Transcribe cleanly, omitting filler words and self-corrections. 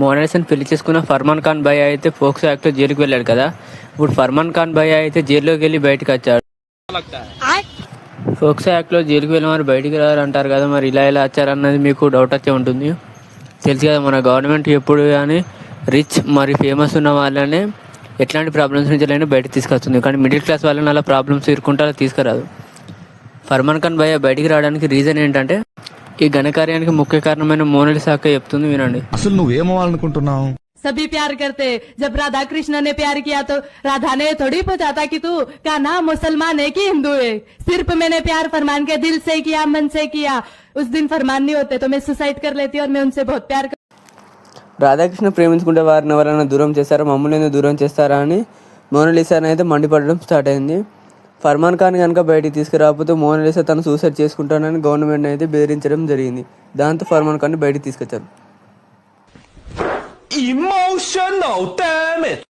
మోనాలిసాని పెళ్లి చేసుకున్న ఫర్మాన్ ఖాన్ భయ్య అయితే పోక్సో యాక్ట్లో జైలుకి వెళ్ళాడు కదా. ఇప్పుడు ఫర్మాన్ ఖాన్ భయ్య అయితే జైల్లోకి వెళ్ళి బయటకు వచ్చాడు. పోక్సో యాక్ట్లో జైలుకి వెళ్ళిన వారు బయటికి రారు అంటారు కదా, మరి ఇలా ఎలా వచ్చారన్నది మీకు డౌట్ వచ్చే ఉంటుంది. తెలుసు కదా, మన గవర్నమెంట్ ఎప్పుడు కానీ రిచ్ మరి ఫేమస్ ఉన్న వాళ్ళనే ఎట్లాంటి ప్రాబ్లమ్స్ నుంచి అయినా బయటకు తీసుకొస్తుంది. కానీ మిడిల్ క్లాస్ వాళ్ళని అలా ప్రాబ్లమ్స్ ఇరుకుంటే అలా తీసుకురాదు. ఫర్మాన్ ఖాన్ భయ్య బయటికి రావడానికి రీజన్ ఏంటంటే ఈ ఘనకార్యానికి ముఖ్య కారణమైన మోనాలిసా అక్క చెప్తుంది, వినండి. అసలు నువ్వేమవ్వాలనుకుంటున్నావు? सभी प्यार करते, जब राधा कृष्ण ने प्यार किया तो राधा ने थोड़ी पूछा कि तू क्या नाम मुसलमान है कि हिंदू है. सिर्फ मैंने प्यार फरमान के दिल से किया, मन से किया. उस दिन फरमान नहीं होते तो मैं सुसाइड कर लेती और मैं उनसे बहुत प्यार రాధాకృష్ణ ప్రేమించుకుంటే వారిని ఎవరైనా దూరం చేస్తారా, మమ్మల్ని ఎందుకు దూరం చేస్తారా అని మోనాలిసాని అయితే మండిపడడం స్టార్ట్ అయింది. ఫర్మాన్ ఖాన్ కనుక బయటికి తీసుకురాకపోతే మోనాలిసా తను సూసైడ్ చేసుకుంటానని గవర్నమెంట్ అయితే బెదిరించడం జరిగింది. దాంతో ఫర్మాన్ ఖాన్ని బయటికి తీసుకొచ్చారు. Emotional damage.